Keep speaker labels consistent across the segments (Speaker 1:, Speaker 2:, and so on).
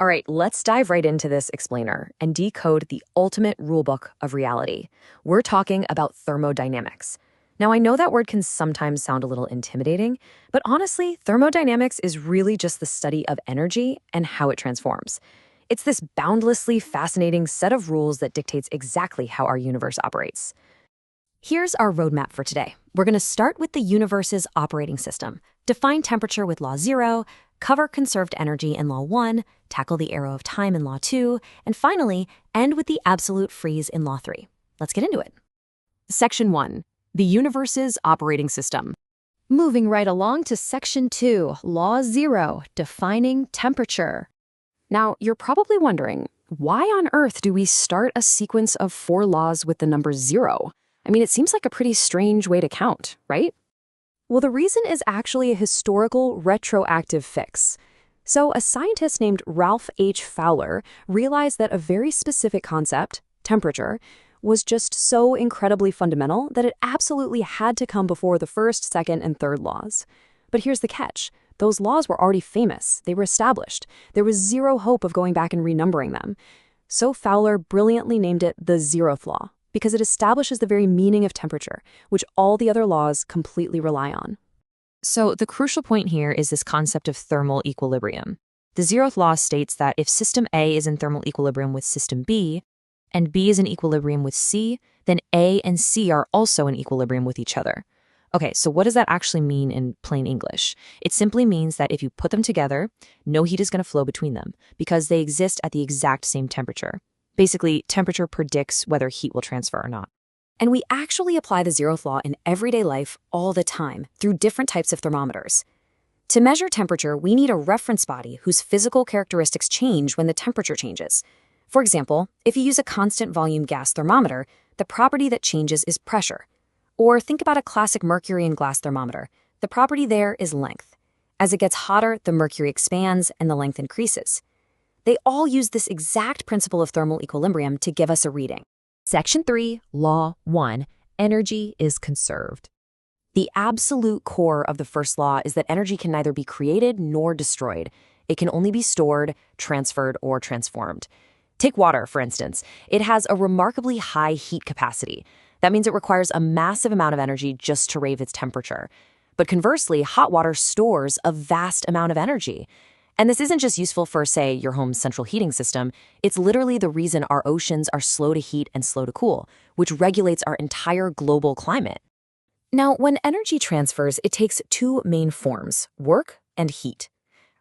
Speaker 1: All right, let's dive right into this explainer and decode the ultimate rulebook of reality. We're talking about thermodynamics. Now, I know that word can sometimes sound a little intimidating, but honestly, thermodynamics is really just the study of energy and how it transforms. It's this boundlessly fascinating set of rules that dictates exactly how our universe operates. Here's our roadmap for today. We're going to start with the universe's operating system, define temperature with Law 0, cover conserved energy in Law 1, tackle the arrow of time in Law 2, and finally, end with the absolute freeze in Law 3. Let's get into it. Section 1. The universe's operating system. Moving right along to Section 2, Law 0, defining temperature. Now, you're probably wondering, why on earth do we start a sequence of 4 laws with the number 0? I mean, it seems like a pretty strange way to count, right? Well, the reason is actually a historical retroactive fix. So a scientist named Ralph H. Fowler realized that a very specific concept, temperature, was just so incredibly fundamental that it absolutely had to come before the first, second, and third laws. But here's the catch. Those laws were already famous. They were established. There was zero hope of going back and renumbering them. So Fowler brilliantly named it the 0th law, because it establishes the very meaning of temperature, which all the other laws completely rely on. So the crucial point here is this concept of thermal equilibrium. The 0th law states that if system A is in thermal equilibrium with system B, and B is in equilibrium with C, then A and C are also in equilibrium with each other. Okay, so what does that actually mean in plain English? It simply means that if you put them together, no heat is going to flow between them, because they exist at the exact same temperature. Basically, temperature predicts whether heat will transfer or not. And we actually apply the 0th law in everyday life all the time through different types of thermometers. To measure temperature, we need a reference body whose physical characteristics change when the temperature changes. For example, if you use a constant volume gas thermometer, the property that changes is pressure. Or think about a classic mercury in glass thermometer. The property there is length. As it gets hotter, the mercury expands and the length increases. They all use this exact principle of thermal equilibrium to give us a reading. Section 3, Law 1, energy is conserved. The absolute core of the first law is that energy can neither be created nor destroyed. It can only be stored, transferred, or transformed. Take water, for instance. It has a remarkably high heat capacity. That means it requires a massive amount of energy just to raise its temperature. But conversely, hot water stores a vast amount of energy. And this isn't just useful for, say, your home's central heating system. It's literally the reason our oceans are slow to heat and slow to cool, which regulates our entire global climate. Now, when energy transfers, it takes 2 main forms, work and heat.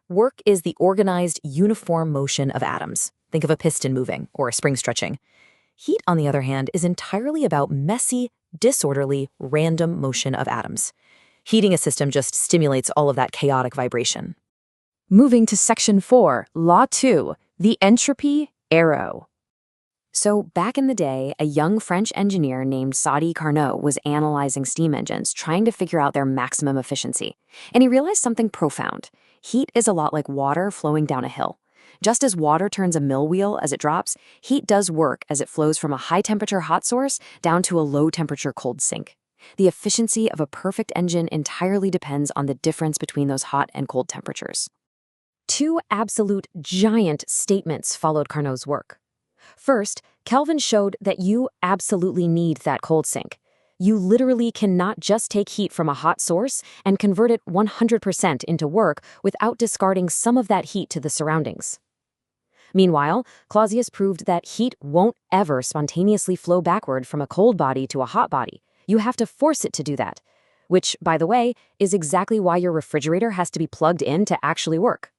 Speaker 1: Work is the organized, uniform motion of atoms. Think of a piston moving or a spring stretching. Heat, on the other hand, is entirely about messy, disorderly, random motion of atoms. Heating a system just stimulates all of that chaotic vibration. Moving to Section 4, Law 2, the entropy arrow. So back in the day, a young French engineer named Sadi Carnot was analyzing steam engines, trying to figure out their maximum efficiency. And he realized something profound. Heat is a lot like water flowing down a hill. Just as water turns a mill wheel as it drops, heat does work as it flows from a high-temperature hot source down to a low-temperature cold sink. The efficiency of a perfect engine entirely depends on the difference between those hot and cold temperatures. 2 absolute giant statements followed Carnot's work. First, Kelvin showed that you absolutely need that cold sink. You literally cannot just take heat from a hot source and convert it 100% into work without discarding some of that heat to the surroundings. Meanwhile, Clausius proved that heat won't ever spontaneously flow backward from a cold body to a hot body. You have to force it to do that, which, by the way, is exactly why your refrigerator has to be plugged in to actually work.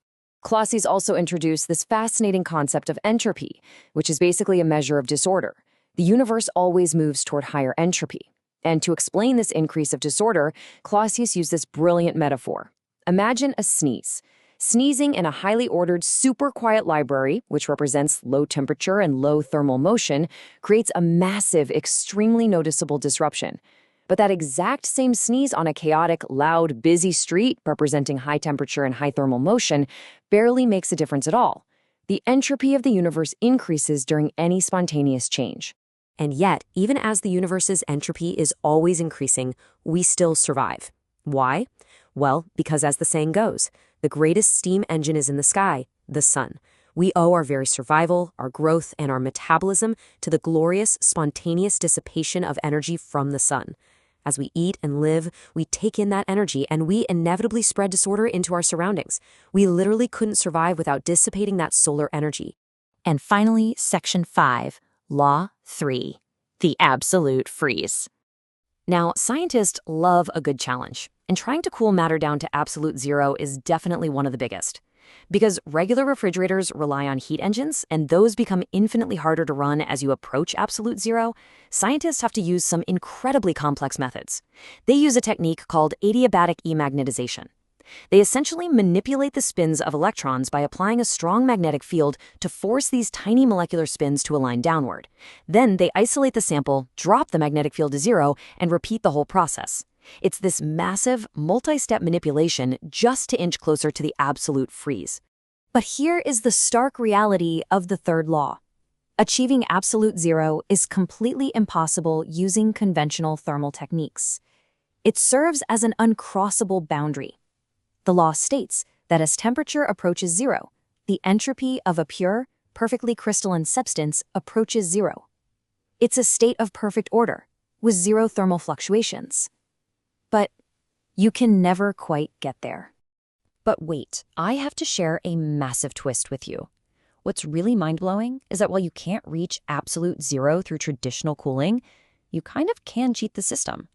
Speaker 1: Clausius also introduced this fascinating concept of entropy, which is basically a measure of disorder. The universe always moves toward higher entropy. And to explain this increase of disorder, Clausius used this brilliant metaphor. Imagine a sneeze. Sneezing in a highly ordered, super quiet library, which represents low temperature and low thermal motion, creates a massive, extremely noticeable disruption. But that exact same sneeze on a chaotic, loud, busy street, representing high temperature and high thermal motion, barely makes a difference at all. The entropy of the universe increases during any spontaneous change. And yet, even as the universe's entropy is always increasing, we still survive. Why? Well, because as the saying goes, the greatest steam engine is in the sky, the sun. We owe our very survival, our growth, and our metabolism to the glorious, spontaneous dissipation of energy from the sun. As we eat and live, we take in that energy and we inevitably spread disorder into our surroundings. We literally couldn't survive without dissipating that solar energy.
Speaker 2: And finally, Section 5, Law 3, the absolute freeze.
Speaker 1: Now, scientists love a good challenge, and trying to cool matter down to absolute zero is definitely one of the biggest. Because regular refrigerators rely on heat engines, and those become infinitely harder to run as you approach absolute zero, scientists have to use some incredibly complex methods. They use a technique called adiabatic emagnetization. They essentially manipulate the spins of electrons by applying a strong magnetic field to force these tiny molecular spins to align downward. Then they isolate the sample, drop the magnetic field to zero, and repeat the whole process. It's this massive, multi-step manipulation just to inch closer to the absolute freeze. But here is the stark reality of the third law. Achieving absolute zero is completely impossible using conventional thermal techniques. It serves as an uncrossable boundary. The law states that as temperature approaches zero, the entropy of a pure, perfectly crystalline substance approaches zero. It's a state of perfect order, with zero thermal fluctuations. But you can never quite get there. But wait, I have to share a massive twist with you. What's really mind-blowing is that while you can't reach absolute zero through traditional cooling, you kind of can cheat the system.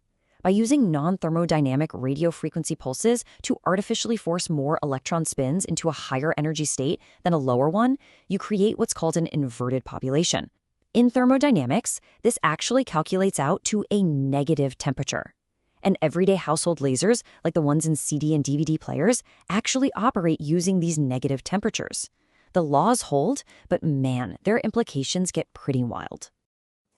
Speaker 1: By using non-thermodynamic radio frequency pulses to artificially force more electron spins into a higher energy state than a lower one, you create what's called an inverted population. In thermodynamics, this actually calculates out to a negative temperature. And everyday household lasers, like the ones in CD and DVD players, actually operate using these negative temperatures. The laws hold, but man, their implications get pretty wild.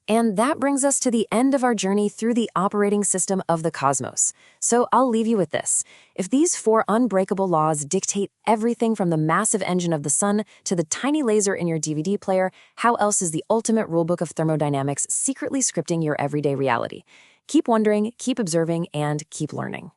Speaker 1: And that brings us to the end of our journey through the operating system of the cosmos. So I'll leave you with this. If these 4 unbreakable laws dictate everything from the massive engine of the sun to the tiny laser in your DVD player, how else is the ultimate rulebook of thermodynamics secretly scripting your everyday reality? Keep wondering, keep observing, and keep learning.